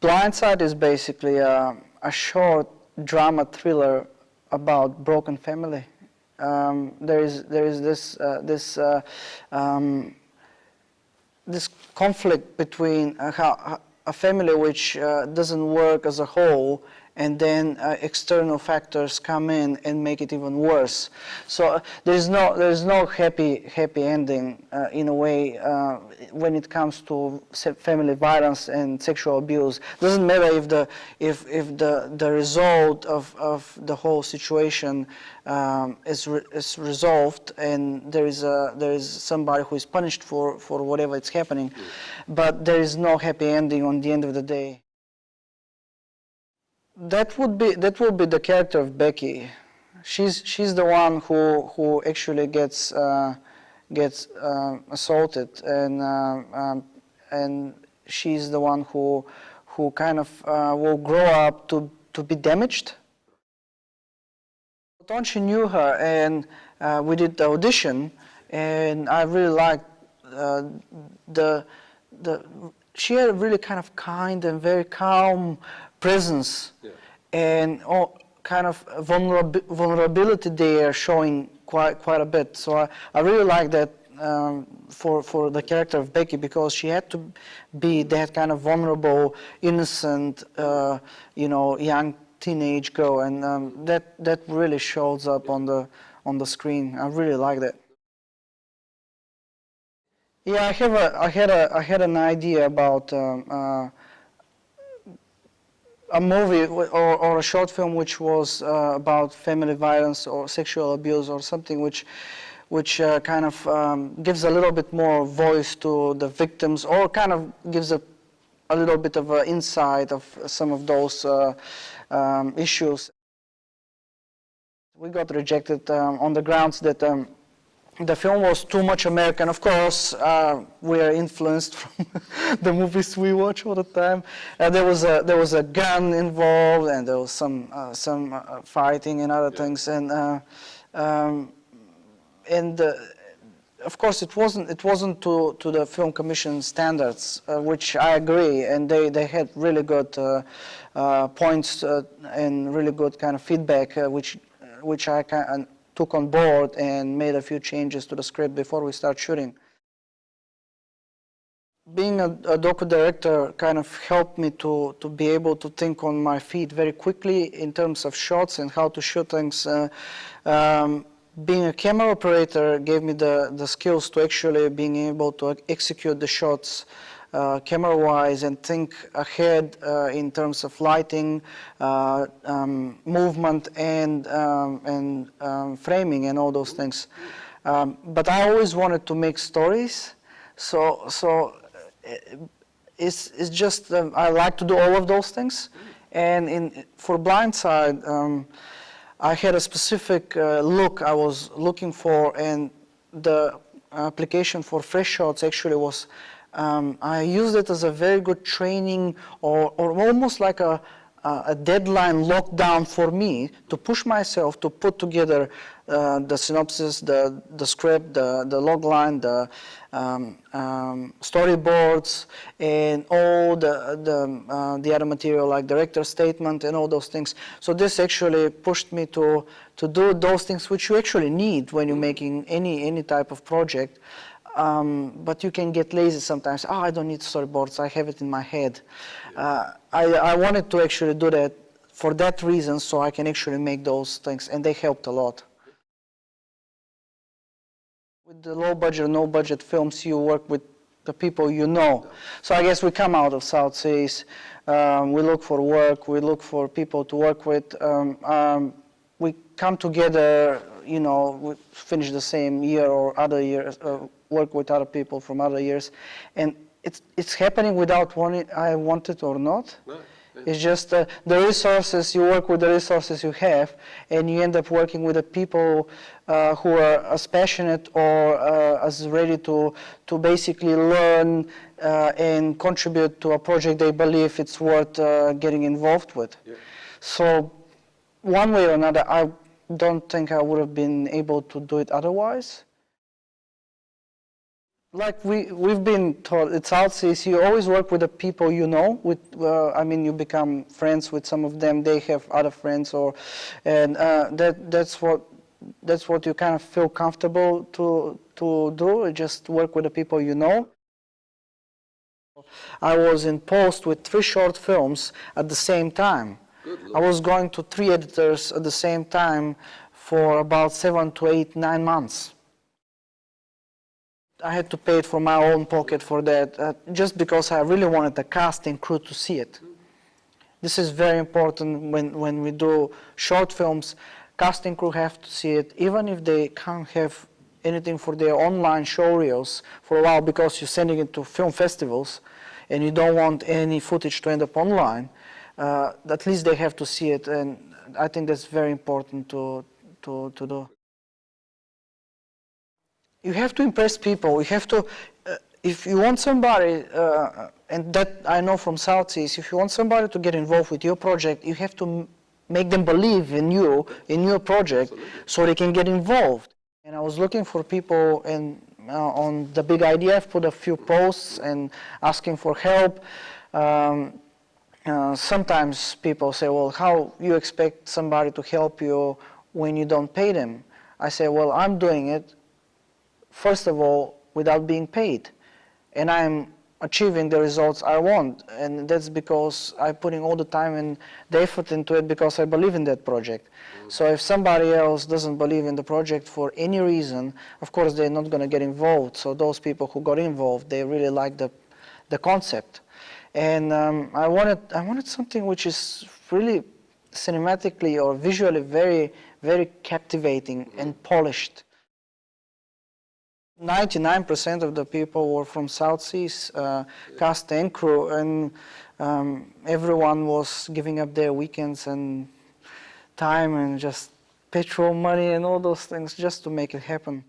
BlindSide is basically a short drama thriller about broken family. There is this conflict between a family which doesn't work as a whole, and then external factors come in and make it even worse. So there's no happy ending in a way when it comes to family violence and sexual abuse. Doesn't matter if the result of the whole situation is resolved and there is somebody who is punished for whatever is happening, but there is no happy ending on the end of the day. That would be the character of Becky. She's the one who actually gets assaulted, and she's the one who kind of will grow up to be damaged. Tonchi knew her, and we did the audition, and I really liked she had a really kind of kind and very calm presence, and kind of vulnerability there showing quite a bit. So I really like that for the character of Becky, because she had to be that kind of vulnerable, innocent, young teenage girl, and that really shows up on the screen. I really like that. Yeah, I had an idea about a movie or a short film which was about family violence or sexual abuse, or something which kind of gives a little bit more voice to the victims, or kind of gives a little bit of an insight of some of those issues. We got rejected on the grounds that the film was too much American. Of course, we are influenced from the movies we watch all the time. There was a gun involved, and there was some fighting and other things, and of course it wasn't to the Film Commission standards, which I agree, and they had really good points and really good kind of feedback, which I took on board and made a few changes to the script before we start shooting. Being a docu director kind of helped me to be able to think on my feet very quickly in terms of shots and how to shoot things. Being a camera operator gave me the skills to actually being able to execute the shots camera-wise and think ahead in terms of lighting, movement, and framing, and all those things. But I always wanted to make stories, so it's just I like to do all of those things. And for BlindSide, I had a specific look I was looking for, and the application for fresh shots actually was. I used it as a very good training, or almost like a deadline lockdown for me to push myself to put together the synopsis, the script, the logline, the storyboards, and all the other material like director's statement and all those things. So this actually pushed me to do those things which you actually need when you're making any type of project. But you can get lazy sometimes. Oh, I don't need storyboards, I have it in my head. I wanted to actually do that for that reason, so I can actually make those things, and they helped a lot. With the low budget, no budget films, you work with the people you know. So I guess we come out of South Seas, we look for work, we look for people to work with. We come together, we finish the same year or other years, work with other people from other years, and it's happening without wanting. I want it or not. No. It's just the resources, you work with the resources you have, and you end up working with the people who are as passionate or as ready to basically learn and contribute to a project they believe it's worth getting involved with. Yeah. So one way or another, I don't think I would have been able to do it otherwise. Like we've been taught at South Seas, you always work with the people you know. I mean, you become friends with some of them. They have other friends, and that's what you kind of feel comfortable to do. Just work with the people you know. I was in post with 3 short films at the same time. I was going to 3 editors at the same time for about 7 to 8, 9 months. I had to pay it from my own pocket for that, just because I really wanted the cast and crew to see it. This is very important when we do short films. Cast and crew have to see it, even if they can't have anything for their online show reels for a while, because you're sending it to film festivals and you don't want any footage to end up online. At least they have to see it, and I think that's very important to do. You have to impress people. You have to, if you want somebody, and that I know from South Seas, if you want somebody to get involved with your project, you have to make them believe in you, in your project, so they can get involved. And I was looking for people, and on the big idea, I've put a few posts and asking for help. Sometimes people say, well, how you expect somebody to help you when you don't pay them? I say, well, I'm doing it, first of all, without being paid. And I'm achieving the results I want. And that's because I'm putting all the time and the effort into it, because I believe in that project. So if somebody else doesn't believe in the project for any reason, of course they're not going to get involved. So those people who got involved, they really like the concept. And I wanted something which is really cinematically or visually very, very captivating and polished. 99% of the people were from South Seas, cast and crew, and everyone was giving up their weekends and time and just petrol money and all those things just to make it happen.